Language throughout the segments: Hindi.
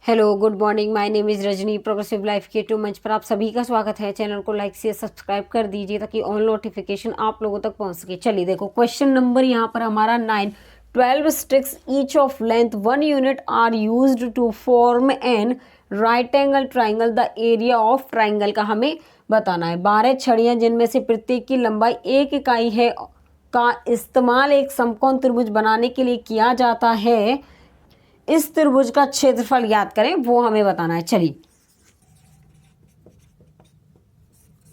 Hello good morning, my name is Rajni. Progressive life के टू मंच पर आप सभी का स्वागत है। चैनल को लाइक से सब्सक्राइब कर दीजिए ताकि ऑल नोटिफिकेशन आप लोगों तक पहुंच सके। चलिए देखो, क्वेश्चन नंबर यहाँ पर हमारा 9। 12 sticks each of length 1 unit are used to form an right angle triangle. The area of triangle का हमें बताना है। 12 छड़ियाँ जिनमें से प्रत्येक की लंबाई 1 इकाई है का इस्तेमाल एक समकोण त्रिभुज बनाने के लिए किया जाता है। इस त्रिभुज का क्षेत्रफल ज्ञात करें, वो हमें बताना है। चलिए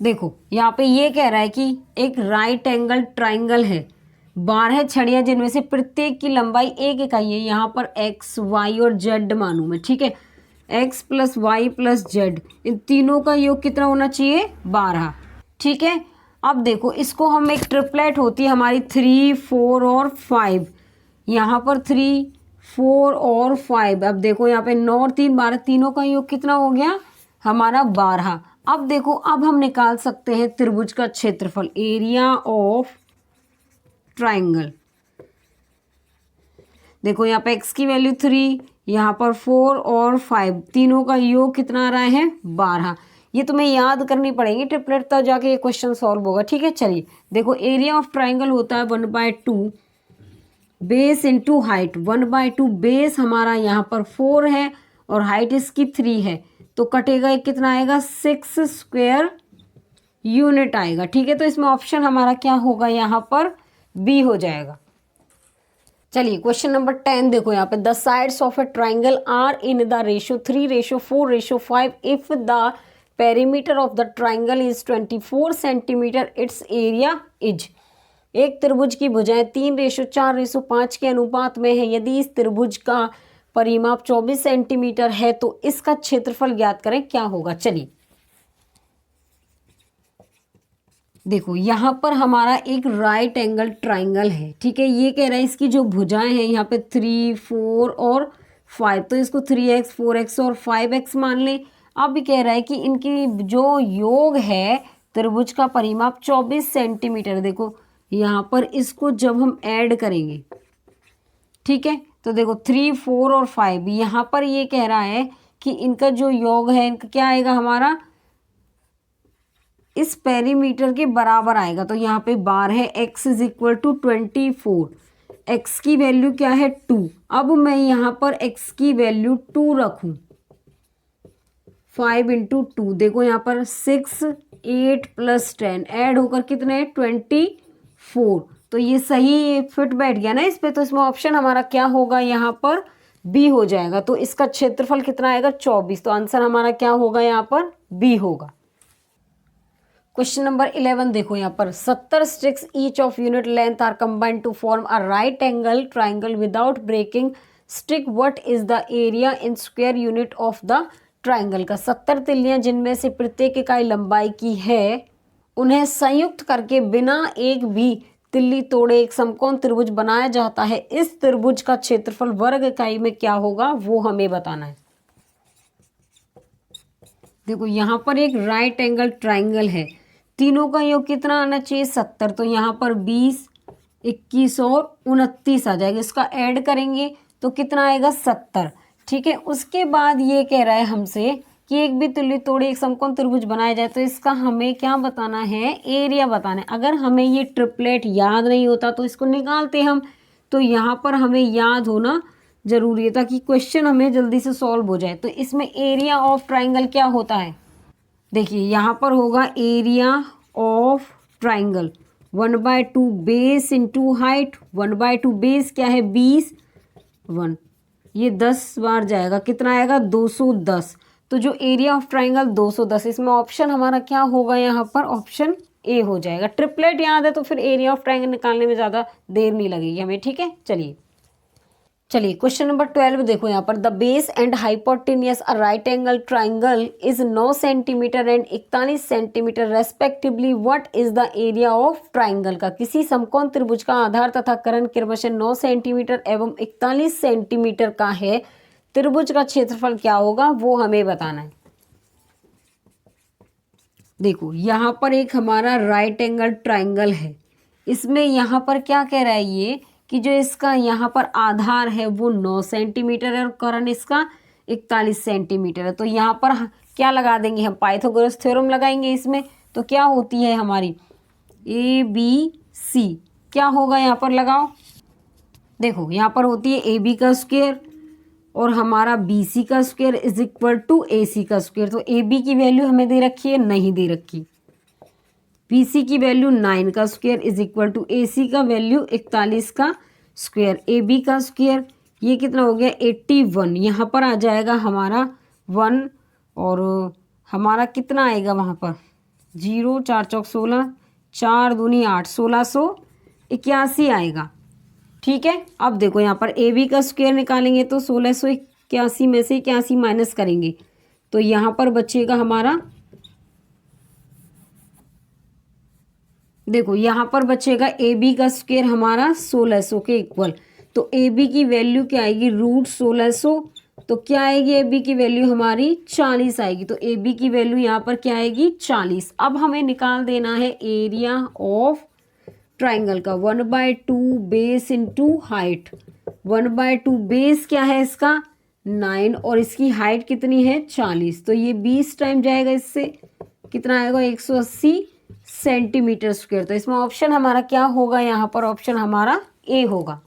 देखो, यहाँ पे ये कह रहा है कि एक राइट एंगल ट्राइंगल है, 12 छड़ियां जिनमें से प्रत्येक की लंबाई 1 इकाई है। यहाँ पर एक्स वाई और जेड मानू मैं, ठीक है। X plus y plus z, इन तीनों का योग कितना होना चाहिए? 12, ठीक है। अब देखो, इसको हम एक ट्रिपलेट होती है हमारी 3, 4 और 5। यहाँ पर 3, 4 और 5। अब देखो यहाँ पे 9 और 3 12, तीनों का योग कितना हो गया हमारा? 12। अब देखो, अब हम निकाल सकते हैं त्रिभुज का क्षेत्रफल, एरिया ऑफ ट्राइंगल। देखो यहाँ पे x की वैल्यू 3, यहाँ पर 4 और 5, तीनों का योग कितना आ रहा है? 12। ये तुम्हें याद करनी पड़ेगी ट्रिपलेट, तब जाके ये क्वेश्चन सॉल्व होगा, ठीक है। चलिए देखो, एरिया ऑफ ट्राइंगल होता है 1/2 बेस इंटू हाइट। 1/2 बेस हमारा यहाँ पर 4 है और हाइट इसकी 3 है, तो कटेगा ये कितना आएगा? 6 स्क्वायर यूनिट आएगा, ठीक है। तो इसमें ऑप्शन हमारा क्या होगा? यहाँ पर बी हो जाएगा। चलिए क्वेश्चन नंबर 10 देखो, यहाँ पे the sides of a triangle are in the ratio 3:4:5 if the perimeter of the triangle is 24 centimetre, its area is. एक त्रिभुज की भुजाएं 3:4:5 के अनुपात में है। यदि इस त्रिभुज का परिमाप 24 सेंटीमीटर है तो इसका क्षेत्रफल ज्ञात करें, क्या होगा? चलिए देखो, यहाँ पर हमारा एक राइट एंगल ट्राइंगल है, ठीक है। ये कह रहा है इसकी जो भुजाएं हैं यहाँ पे 3, 4 और 5, तो इसको 3x, 4x और 5x मान लें। अब भी कह रहा है कि इनकी जो योग है त्रिभुज का परिमाप 24 सेंटीमीटर। देखो यहाँ पर इसको जब हम ऐड करेंगे, ठीक है, तो देखो 3, 4 और 5, यहाँ पर ये कह रहा है कि इनका जो योग है इनका क्या आएगा हमारा? इस पेरीमीटर के बराबर आएगा। तो यहाँ पे बार है, x is equal to 24, x की वैल्यू क्या है? 2। अब मैं यहाँ पर x की वैल्यू 2 रखूं, 5 इंटू 2, देखो यहाँ पर 6, 8 प्लस 10 ऐड होकर कितने? 24। तो ये सही फिट बैठ गया ना इस पे, तो इसमें ऑप्शन हमारा क्या होगा? यहाँ पर बी हो जाएगा। तो इसका क्षेत्रफल कितना आएगा? 24। तो आंसर हमारा क्या होगा? यहाँ पर बी होगा। क्वेश्चन नंबर 11 देखो, यहाँ पर 70 sticks each of unit length are combined to form a right angle triangle without breaking stick. What is the area in square unit of the triangle का? 70 तिल्लियां जिनमें से प्रत्येक इकाई लंबाई की है, उन्हें संयुक्त करके बिना एक भी तिल्ली तोड़े एक समकोण त्रिभुज बनाया जाता है। इस त्रिभुज का क्षेत्रफल वर्ग इकाई में क्या होगा, वो हमें बताना है। देखो यहाँ पर एक राइट एंगल ट्राइंगल है, तीनों का योग कितना आना चाहिए? 70। तो यहाँ पर 20, 21 और 29 आ जाएगा। इसका ऐड करेंगे तो कितना आएगा? 70, ठीक है। उसके बाद ये कह रहा है हमसे कि एक भी तुल्य तोड़े एक समकोण त्रिभुज बनाया जाए, तो इसका हमें क्या बताना है? एरिया बताना है। अगर हमें ये ट्रिपलेट याद नहीं होता तो इसको निकालते हम, तो यहाँ पर हमें याद होना जरूरी है ताकि क्वेश्चन हमें जल्दी से सॉल्व हो जाए। तो इसमें एरिया ऑफ ट्राइंगल क्या होता है? देखिए यहाँ पर होगा area of triangle 1/2 base into height. 1/2 base क्या है? 20, 1, ये 10 बार जाएगा, कितना आएगा? 210। तो जो एरिया ऑफ ट्राइंगल 210, इसमें ऑप्शन हमारा क्या होगा? यहाँ पर ऑप्शन ए हो जाएगा। ट्रिपलेट याद है तो फिर एरिया ऑफ ट्राइंगल निकालने में ज़्यादा देर नहीं लगेगी हमें, ठीक है। चलिए क्वेश्चन नंबर 12 देखो, यहाँ पर the base and hypotenuse a right angle triangle is 9 centimetre and 41 centimetre respectively. What is the area of triangle का? किसी समकोण त्रिभुज का आधार तथा कर्ण क्रमशः 9 सेंटीमीटर एवं 41 सेंटीमीटर का है। त्रिभुज का क्षेत्रफल क्या होगा, वो हमें बताना है। देखो यहाँ पर एक हमारा राइट एंगल ट्राइंगल है, इसमें यहाँ पर क्या कह रहा है ये कि जो इसका यहाँ पर आधार है वो 9 सेंटीमीटर है और कर्ण इसका 41 सेंटीमीटर है। तो यहाँ पर क्या लगा देंगे हम, पाइथागोरस थ्योरम लगाएंगे इसमें। तो क्या होती है हमारी ABC, क्या होगा यहाँ पर लगाओ, देखो यहाँ पर होती है AB का स्क्वायर और हमारा BC का square is equal to AC का स्क्वायर। तो AB की वैल्यू हमें दे रखी है, नहीं दे रखी। BC की वैल्यू 9 का square is equal to AC का वैल्यू 41 का स्क्वायर। AB का स्क्वायर ये कितना हो गया 81, यहाँ पर आ जाएगा हमारा 1 और हमारा कितना आएगा वहाँ पर 0, 4 चौक 16, 4 दूनी 8, 1681 आएगा। ठीक है, अब देखो यहाँ पर AB का स्क्वायर निकालेंगे तो 1681 में से 81 माइनस करेंगे तो यहाँ पर बचेगा हमारा, देखो यहाँ पर बचेगा AB का स्क्वायर हमारा 1600 के इक्वल। तो AB की वैल्यू क्या आएगी √1600, तो क्या आएगी AB की वैल्यू हमारी 40 आएगी। तो AB की वैल्यू यहाँ पर क्या आएगी 40। अब हमें निकाल देना है एरिया ऑफ ट्राइंगल का 1/2 बेस इंटू हाइट। 1/2 बेस क्या है इसका 9 और इसकी हाइट कितनी है 40, तो ये 20 टाइम जाएगा, इससे कितना आएगा 180 सेंटीमीटर स्क्वायर। तो इसमें ऑप्शन हमारा क्या होगा, यहाँ पर ऑप्शन हमारा ए होगा।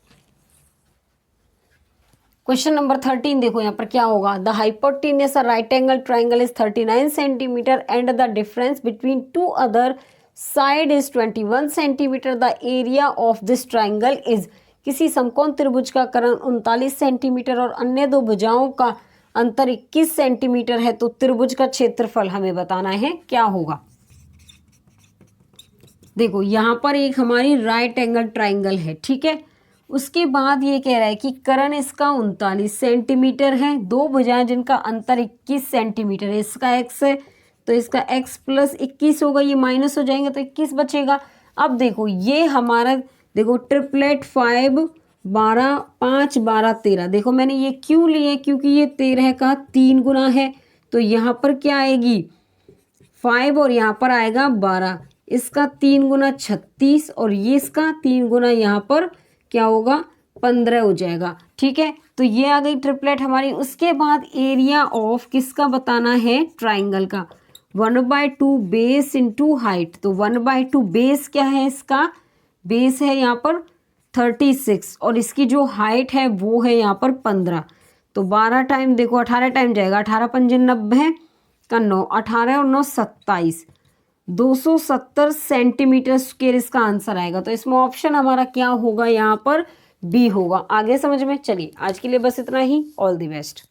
क्वेश्चन नंबर 13 देखो यहाँ पर क्या होगा, the hypotenuse right angle triangle is 39 centimetre and the difference between two other side is 21 centimetre. The area of this triangle is, किसी समकोण त्रिभुज का कर्ण 39 सेंटीमीटर और अन्य दो भुजाओं का अंतर 21 सेंटीमीटर है, तो त्रिभुज का क्षेत्रफल हमें बताना है क्या होगा। देखो यहाँ पर एक हमारी राइट एंगल ट्राइंगल है, ठीक है। उसके बाद ये कह रहा है कि कर्ण इसका 39 सेंटीमीटर है, दो भुजाएं जिनका अंतर 21 सेंटीमीटर है, इसका x है तो इसका x प्लस 21 होगा, ये माइनस हो जाएंगे तो 21 बचेगा। अब देखो ये हमारा, देखो ट्रिपलेट 5 12 5 12 13, देखो मैंने ये क्यों लिए, क्योंकि ये 13 का 3 गुना है। तो यहाँ पर क्या आएगी 5 और यहाँ पर आएगा 12, इसका 3 गुना 36 और ये इसका 3 गुना यहाँ पर क्या होगा 15 हो जाएगा, ठीक है। तो ये आ गई ट्रिपलेट हमारी। उसके बाद एरिया ऑफ किसका बताना है ट्राइंगल का, 1/2 बेस इंटू हाइट। तो 1/2 बेस क्या है, इसका बेस है यहाँ पर 36 और इसकी जो हाइट है वो है यहाँ पर 15। तो 12 टाइम देखो 18 टाइम जाएगा, 18 पंजे 90 का 9, 18 और 9 27, 270 सेंटीमीटर स्क्वायर इसका आंसर आएगा। तो इसमें ऑप्शन हमारा क्या होगा, यहाँ पर बी होगा। आगे समझ में, चलिए आज के लिए बस इतना ही। All the best.